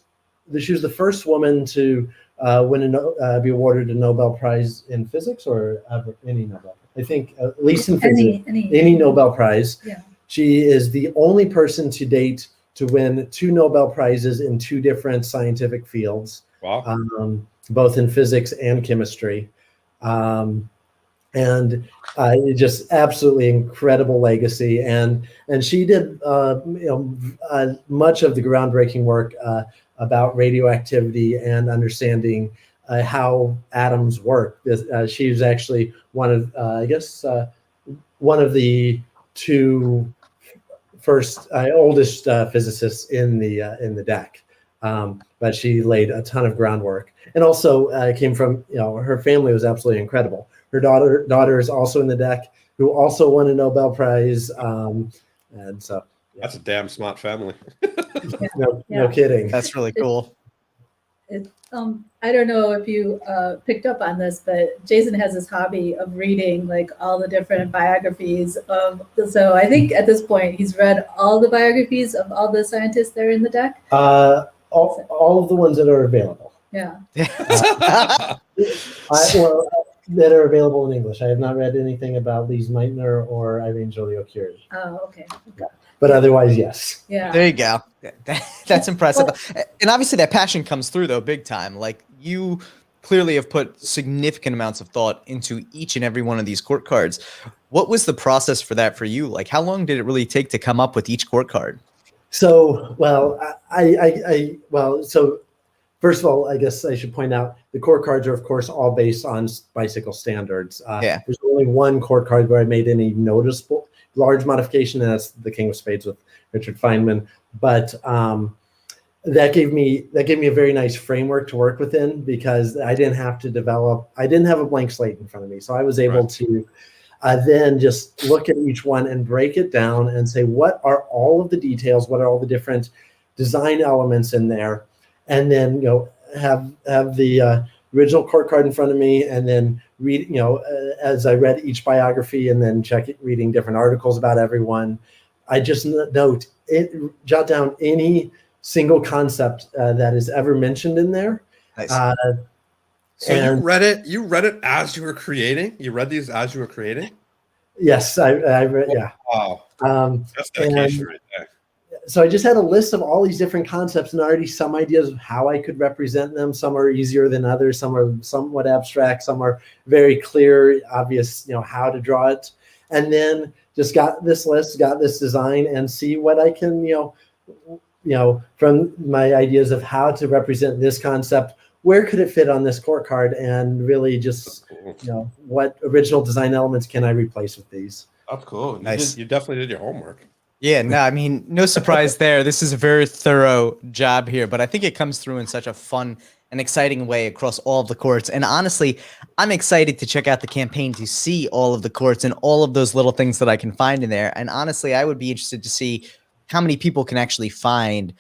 woman to be awarded a Nobel Prize in physics, or any Nobel. I think at least in physics, any Nobel Prize. Yeah. She is the only person to date to win 2 Nobel Prizes in 2 different scientific fields. Wow. Both in physics and chemistry. And just absolutely incredible legacy. And she did much of the groundbreaking work about radioactivity and understanding how atoms work. She was actually one of the 2 first oldest physicists in the deck, but she laid a ton of groundwork, and also came from her family was absolutely incredible. Her daughter is also in the deck, who also won a Nobel Prize, and so That's a damn smart family. no kidding. That's really cool. I don't know if you picked up on this, but Jason has this hobby of reading like all the different biographies of. So I think at this point he's read all the biographies of all the scientists that are in the deck. All of the ones that are available. Yeah. That are available in English. I have not read anything about Lise Meitner or Irene Joliot-Curie. Oh, okay. But otherwise, yes. Yeah. There you go. That's impressive. And obviously that passion comes through though big time. Like you clearly have put significant amounts of thought into each and every one of these court cards. What was the process for that for you? Like how long did it really take to come up with each court card? So, well, so first of all, I guess I should point out the court cards are, of course, all based on bicycle standards. Yeah. There's only one court card where I made any noticeable large modification, and that's the King of Spades with Richard Feynman. But that gave me a very nice framework to work within because I didn't have a blank slate in front of me. So I was able to then just look at each one and break it down and say, what are all of the details? What are all the different design elements in there? And then, have the original court card in front of me and then read, as I read each biography and then reading different articles about everyone, I just jot down any single concept that is ever mentioned in there. Nice. So you read it as you were creating? You read these as you were creating? Yes, I read, yeah. Wow. That's dedication right there. So I just had a list of all these different concepts and already some ideas of how I could represent them. Some are easier than others. Some are somewhat abstract. Some are very clear, obvious, how to draw it. And then just got this list, got this design, and see what I can, from my ideas of how to represent this concept, where could it fit on this court card, and really just, what original design elements can I replace with these? That's cool. Nice. You definitely did your homework. Yeah, no, I mean, no surprise there. This is a very thorough job here, but I think it comes through in such a fun and exciting way across all of the courts. And honestly, I'm excited to check out the campaign to see all of the courts and all of those little things that I can find in there. And honestly, I would be interested to see how many people can actually find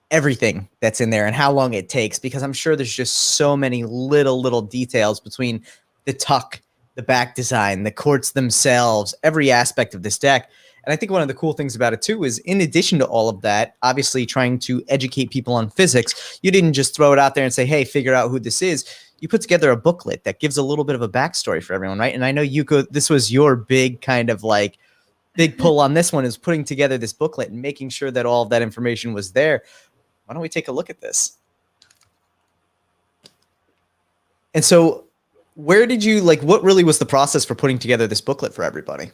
everything that's in there and how long it takes, because I'm sure there's just so many little details between the tuck, the back design, the courts themselves, every aspect of this deck. And I think one of the cool things about it too is, in addition to all of that, obviously trying to educate people on physics, you didn't just throw it out there and say, hey, figure out who this is. You put together a booklet that gives a little bit of a backstory for everyone, right? And I know this was your big kind of like big pull on this one, is putting together this booklet and making sure that all of that information was there. Why don't we take a look at this? And so where did you, what really was the process for putting together this booklet for everybody?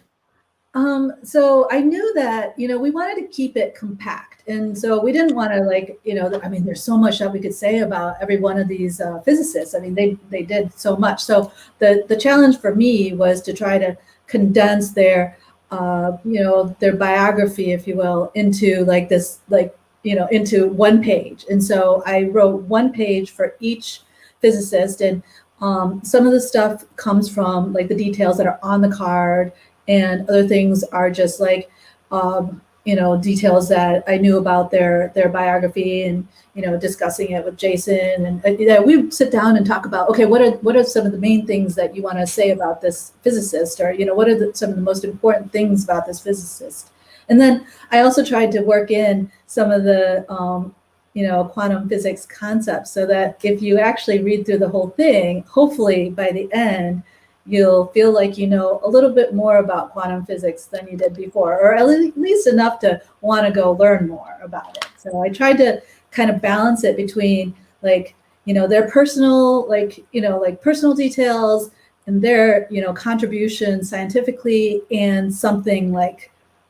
So I knew that, we wanted to keep it compact. And so we didn't want to there's so much that we could say about every one of these physicists. I mean, they did so much. So the challenge for me was to try to condense their biography, if you will, into into one page. And so I wrote one page for each physicist. And some of the stuff comes from the details that are on the card, and other things are just details that I knew about their biography, and discussing it with Jason, and we sit down and talk about, okay, what are some of the main things that you want to say about this physicist, or what are some of the most important things about this physicist. And then I also tried to work in some of the quantum physics concepts, so that if you actually read through the whole thing, hopefully by the end you'll feel like a little bit more about quantum physics than you did before, or at least enough to want to go learn more about it. So I tried to kind of balance it between their personal personal details and their contribution scientifically, and something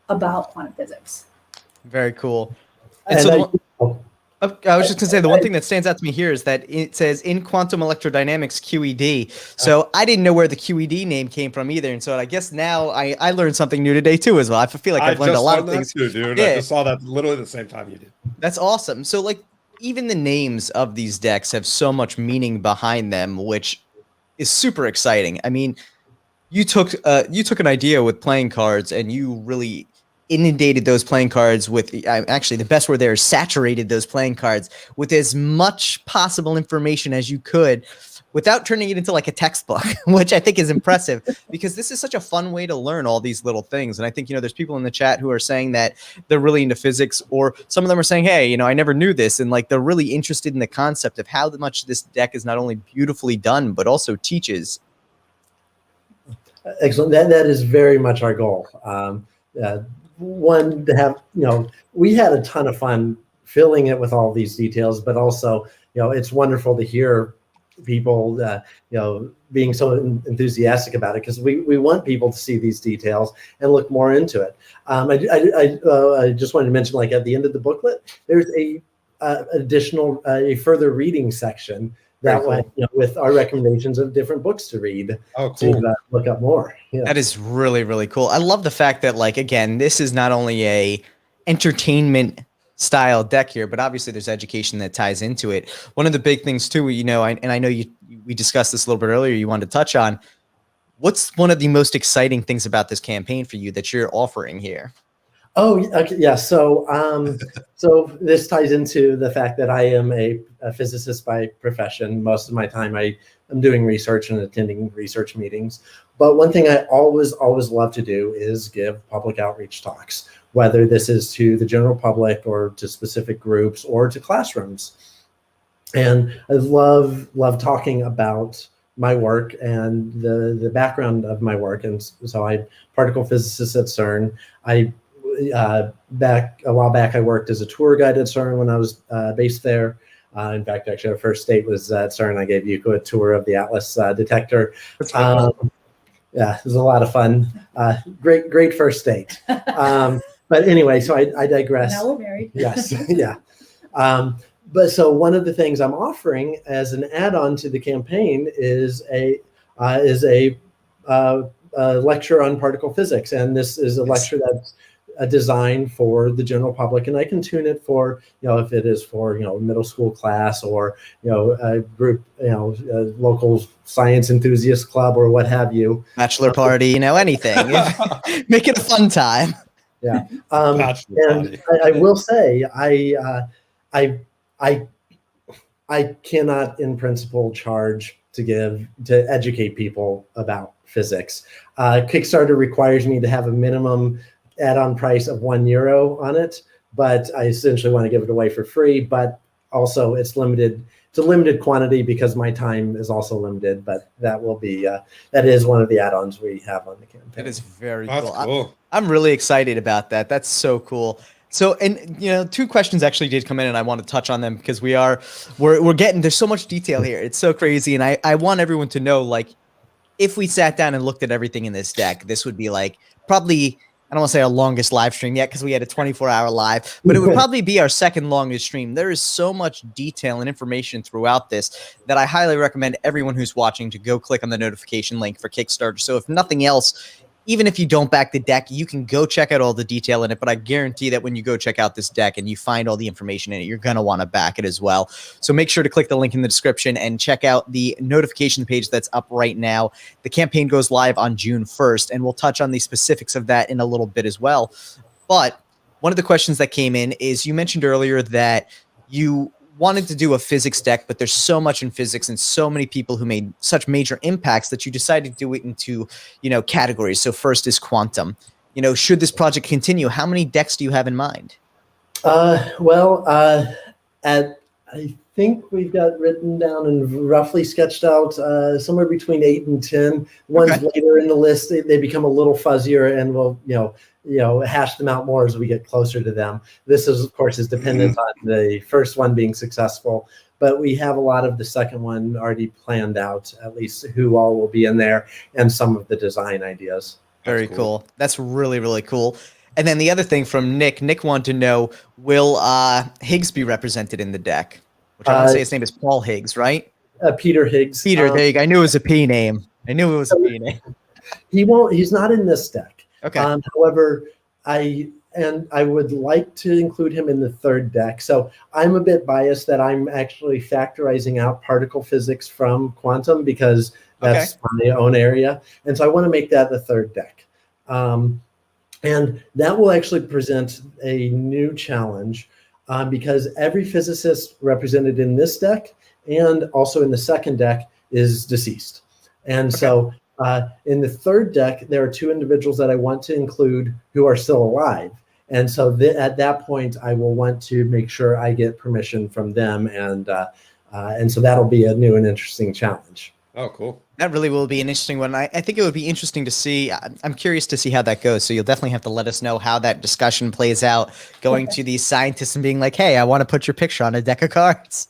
about quantum physics. Very cool. And so I was just going to say, the one thing that stands out to me here is that it says in quantum electrodynamics QED. So I didn't know where the QED name came from either. And so I guess now I learned something new today too as well. I feel like I've learned a lot of things. Too, dude. Yeah. I just saw that literally the same time you did. That's awesome. So even the names of these decks have so much meaning behind them, which is super exciting. I mean, you took an idea with playing cards and you really inundated those playing cards with, actually the best word there is saturated those playing cards with as much possible information as you could without turning it into like a textbook, which I think is impressive because this is such a fun way to learn all these little things. And I think, there's people in the chat who are saying that they're really into physics, or some of them are saying, hey, I never knew this. And like, they're really interested in the concept of how much this deck is not only beautifully done, but also teaches. Excellent. That is very much our goal. One, to have, we had a ton of fun filling it with all these details, but also, it's wonderful to hear people, being so enthusiastic about it, because we want people to see these details and look more into it. I just wanted to mention, like at the end of the booklet, there's a further reading section that way, with our recommendations of different books to read. Oh, cool. To look up more. Yeah. That is really, really cool. I love the fact that, like, again, this is not only a entertainment style deck here, but obviously there's education that ties into it. One of the big things too, I know we discussed this a little bit earlier, you wanted to touch on, what's one of the most exciting things about this campaign for you that you're offering here? Oh, okay, yeah. So, so this ties into the fact that I am a physicist by profession. Most of my time I am doing research and attending research meetings. But one thing I always love to do is give public outreach talks, whether this is to the general public or to specific groups or to classrooms. And I love talking about my work and the background of my work. And so I'm particle physicist at CERN. A while back, I worked as a tour guide at CERN when I was based there. In fact, actually, our first date was at CERN. I gave Yuko a tour of the Atlas detector. Yeah, it was a lot of fun. Great first date. But anyway, so I digress. Now we're married. Yes, yeah. But so one of the things I'm offering as an add-on to the campaign is a lecture on particle physics, and this is a lecture that's designed for the general public, and I can tune it for, if it is for, middle school class or, a group, local science enthusiast club or what have you. Bachelor party, anything. Make it a fun time. Yeah. And I will say, I cannot in principle charge to educate people about physics. Kickstarter requires me to have a minimum add-on price of €1 on it, but I essentially want to give it away for free. But also, it's limited to limited quantity because my time is also limited. But that will be that is one of the add-ons we have on the campaign. That is very That's cool. I'm really excited about that. That's so cool. So, and two questions actually did come in, and I want to touch on them because we're getting, there's so much detail here. It's so crazy, and I want everyone to know, like, if we sat down and looked at everything in this deck, this would be like probably, I don't want to say our longest live stream yet because we had a 24-hour live, but it would probably be our second longest stream. There is so much detail and information throughout this that I highly recommend everyone who's watching to go click on the notification link for Kickstarter. So if nothing else, even if you don't back the deck, you can go check out all the detail in it. But I guarantee that when you go check out this deck and you find all the information in it, you're going to want to back it as well. So make sure to click the link in the description and check out the notification page that's up right now. The campaign goes live on June 1st, and we'll touch on the specifics of that in a little bit as well. But one of the questions that came in is, you mentioned earlier that you wanted to do a physics deck, but there's so much in physics and so many people who made such major impacts that you decided to do it into, categories. So first is quantum. Should this project continue, how many decks do you have in mind? I think we've got written down and roughly sketched out somewhere between 8 and 10. Ones later in the list, they become a little fuzzier, and we'll, hash them out more as we get closer to them. This is, of course, is dependent on the first one being successful, but we have a lot of the second one already planned out, at least who all will be in there and some of the design ideas. Very cool. That's really, really cool. And then the other thing from Nick wanted to know, will Higgs be represented in the deck? Which I want to say his name is Paul Higgs, right? Peter Higgs. Peter, there you go. I knew it was a P name. He's not in this deck. Okay. However, I would like to include him in the third deck. So I'm a bit biased that I'm actually factorizing out particle physics from quantum because that's my own area. And so I want to make that the third deck. And that will actually present a new challenge because every physicist represented in this deck and also in the second deck is deceased. And so in the third deck, there are 2 individuals that I want to include who are still alive. And so at that point, I will want to make sure I get permission from them. And so that'll be a new and interesting challenge. Oh, cool. That really will be an interesting one. I think it would be interesting to see. I'm curious to see how that goes. So you'll definitely have to let us know how that discussion plays out, going to these scientists and being like, hey, I want to put your picture on a deck of cards.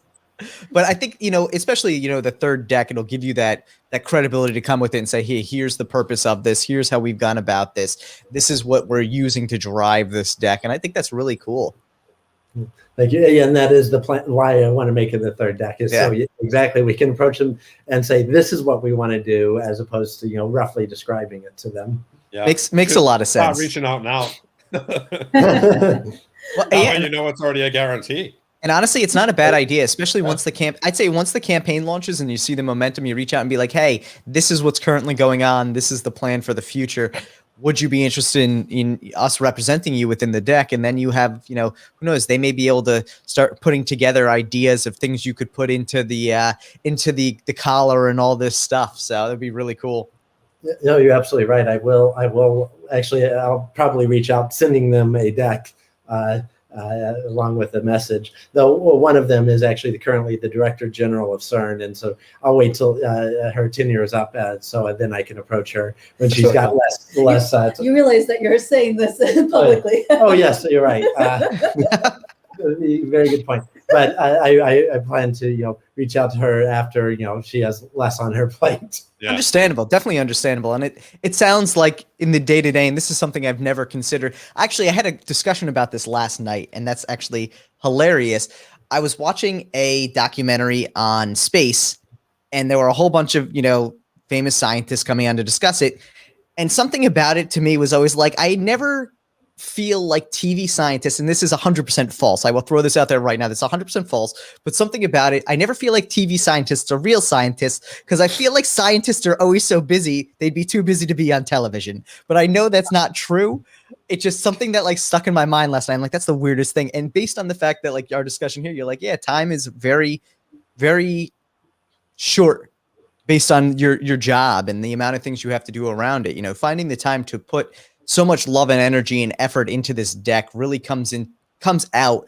But I think, especially, the third deck, it'll give you that credibility to come with it and say, hey, here's the purpose of this. Here's how we've gone about this. This is what we're using to drive this deck. And I think that's really cool. Thank you. Yeah, and that is the plan. Why I want to make it the third deck is so exactly we can approach them and say, this is what we want to do, as opposed to, roughly describing it to them. Yeah. Makes a lot of sense. Not reaching out now. Well, you know it's already a guarantee. And honestly, it's not a bad idea, especially once the campaign launches and you see the momentum, you reach out and be like, hey, this is what's currently going on. This is the plan for the future. Would you be interested in us representing you within the deck? And then you have, who knows, they may be able to start putting together ideas of things you could put into the collar and all this stuff. So that'd be really cool. No, you're absolutely right. I will actually, I'll probably reach out, sending them a deck along with a message. Though one of them is actually currently the Director General of CERN, and so I'll wait till her tenure is up, so then I can approach her when she's got less. You realize that you're saying this publicly. Oh yes, you're right. Very good point. But I plan to reach out to her after she has less on her plate. Yeah. Understandable, definitely understandable. And it sounds like in the day-to-day, and this is something I've never considered. Actually, I had a discussion about this last night, and that's actually hilarious. I was watching a documentary on space, and there were a whole bunch of, famous scientists coming on to discuss it. And something about it to me was always like, I never feel like TV scientists, and this is 100% false. I will throw this out there right now. That's 100% false, but something about it, I never feel like TV scientists are real scientists, because I feel like scientists are always so busy, they'd be too busy to be on television. But I know that's not true. It's just something that stuck in my mind last night. I'm like, that's the weirdest thing. And based on the fact that our discussion here, you're like, yeah, time is very, very short based on your job and the amount of things you have to do around it. Finding the time to put so much love and energy and effort into this deck really comes out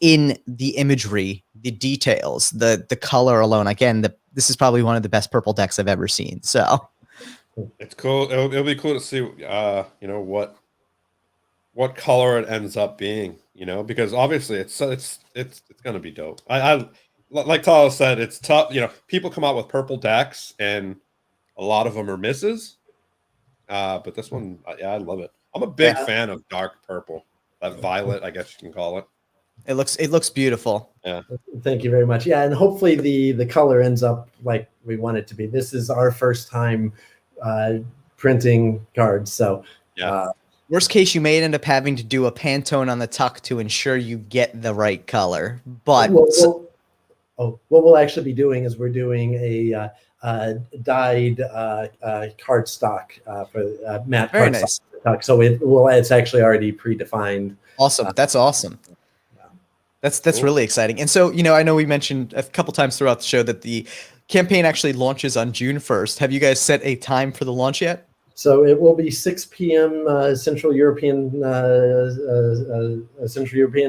in the imagery, the details, the color alone. Again, this is probably one of the best purple decks I've ever seen. So it's cool. It'll be cool to see, what color it ends up being, because obviously it's going to be dope. I like Tyler said, it's tough. People come out with purple decks and a lot of them are misses. But this one, I love it. I'm a big fan of dark purple, that violet, I guess you can call it. It looks beautiful. Yeah. Thank you very much. Yeah, and hopefully the color ends up like we want it to be. This is our first time printing cards, so worst case, you may end up having to do a Pantone on the tuck to ensure you get the right color. But what we'll actually be doing is we're doing a dyed cardstock for matte very cardstock. nice. So it's actually already predefined. Awesome. That's awesome. That's cool. Really exciting. And so, I know we mentioned a couple times throughout the show that the campaign actually launches on June 1st. Have you guys set a time for the launch yet? So it will be 6 p.m. Central European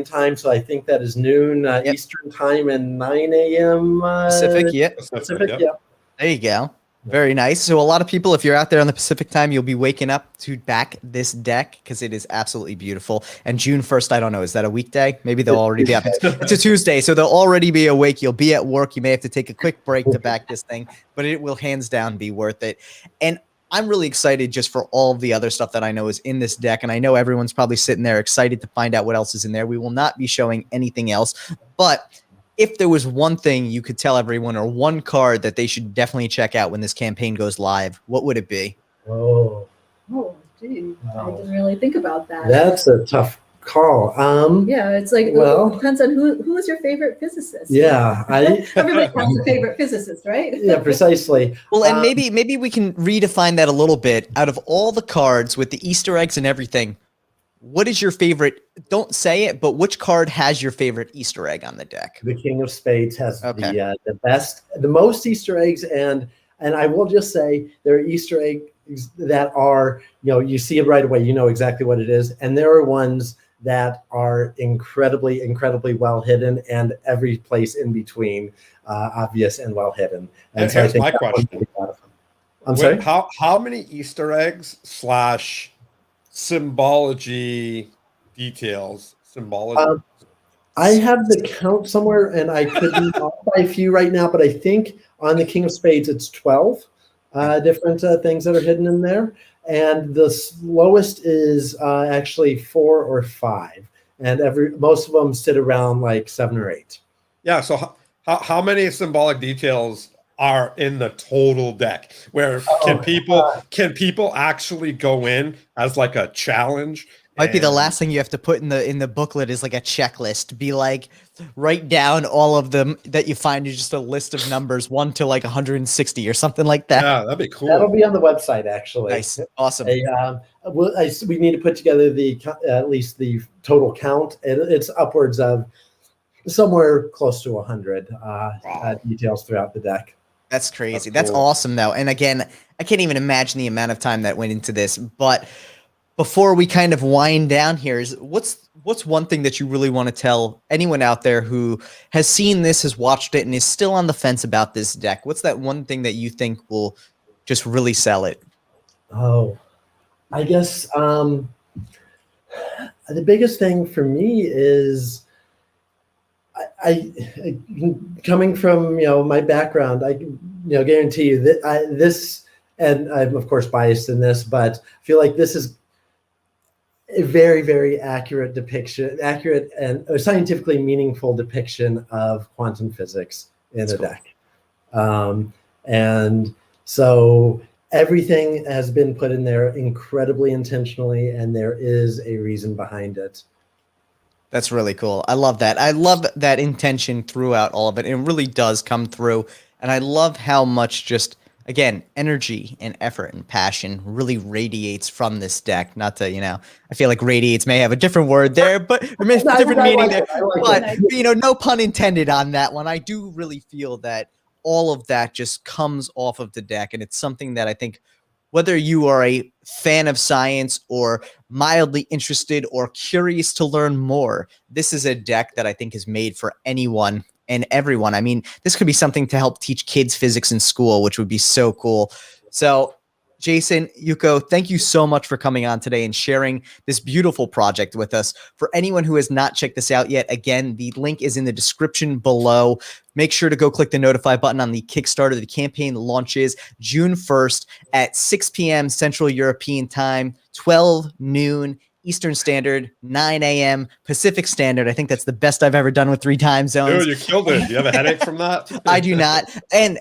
time. So I think that is noon Eastern time and 9 a.m. Pacific. Yeah. Pacific. Yep. Yeah. There you go. Very nice. So a lot of people, if you're out there on the Pacific time, you'll be waking up to back this deck because it is absolutely beautiful. And June 1st, I don't know, is that a weekday? Maybe they'll already be up. It's a Tuesday, so they'll already be awake. You'll be at work. You may have to take a quick break to back this thing, but it will hands down be worth it. And I'm really excited just for all the other stuff that I know is in this deck. And I know everyone's probably sitting there excited to find out what else is in there. We will not be showing anything else, but if there was one thing you could tell everyone or one card that they should definitely check out when this campaign goes live, what would it be? Oh, gee. Wow. I didn't really think about that. That's a tough call. Yeah, it's like, it depends on who is your favorite physicist. Yeah. Everybody has a favorite physicist, right? Yeah, precisely. Well, and maybe we can redefine that a little bit. Out of all the cards with the Easter eggs and everything, what is your favorite? Don't say it, but which card has your favorite Easter egg on the deck? The King of Spades has Okay. the best, the most Easter eggs, and I will just say there are Easter eggs that are, you see it right away, you know exactly what it is, and there are ones that are incredibly, incredibly well hidden, and every place in between, obvious and well hidden. And so here's my question: I'm sorry. How many Easter eggs / symbology details? Symbology. I have the count somewhere, and I could be off by a few right now, but I think on the King of Spades, it's 12 different things that are hidden in there. And the lowest is actually 4 or 5. And most of them sit around like 7 or 8. Yeah. So how many symbolic details are in the total deck? Where can people actually go in as like a challenge? Might be the last thing you have to put in the booklet is like a checklist. Be like, write down all of them that you find. Is just a list of numbers, 1 to like 160 or something like that. Yeah, that'd be cool. That'll be on the website, actually. Nice, awesome. We need to put together at least the total count. It's upwards of somewhere close to 100 details throughout the deck. That's crazy. That's That's cool. awesome, though. And again, I can't even imagine the amount of time that went into this. But before we kind of wind down here, is what's one thing that you really want to tell anyone out there who has seen this, has watched it, and is still on the fence about this deck? What's that one thing that you think will just really sell it? Oh, I guess the biggest thing for me is I coming from my background, I guarantee you that this, and I'm of course biased in this, but I feel like this is a very, very accurate and a scientifically meaningful depiction of quantum physics in a deck. And so everything has been put in there incredibly intentionally, and there is a reason behind it. That's really cool. I love that. I love that intention throughout all of it. It really does come through. And I love how much just, again, energy and effort and passion really radiates from this deck. Not to, I feel like radiates may have a different word there, but it may have a different meaning there. But, no pun intended on that one. I do really feel that all of that just comes off of the deck. And it's something that I think, whether you are a fan of science or mildly interested or curious to learn more, this is a deck that I think is made for anyone and everyone. I mean, this could be something to help teach kids physics in school, which would be so cool. So, Jason, Yuko, thank you so much for coming on today and sharing this beautiful project with us. For anyone who has not checked this out yet, again, the link is in the description below. Make sure to go click the notify button on the Kickstarter. The campaign launches June 1st at 6 p.m. Central European Time, 12 noon Eastern Standard, 9 a.m. Pacific Standard. I think that's the best I've ever done with 3 time zones. Dude, you killed it. Do you have a headache from that? I do not. And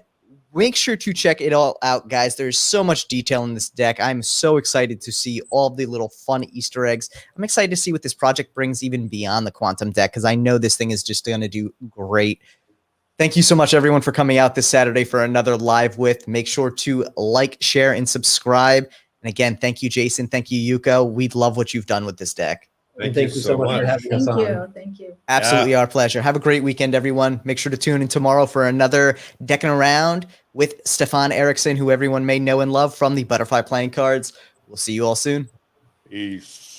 make sure to check it all out, guys. There's so much detail in this deck. I'm so excited to see all the little fun Easter eggs. I'm excited to see what this project brings even beyond the quantum deck, because I know this thing is just going to do great. Thank you so much, everyone, for coming out this Saturday for another Live With. Make sure to like, share, and subscribe. And again, thank you, Jason. Thank you, Yuko. We love what you've done with this deck. Thank you so much for having us on. Thank you. Absolutely our pleasure. Have a great weekend, everyone. Make sure to tune in tomorrow for another Deckin Around with Stefan Eriksson, who everyone may know and love from the Butterfly Playing Cards. We'll see you all soon. Peace.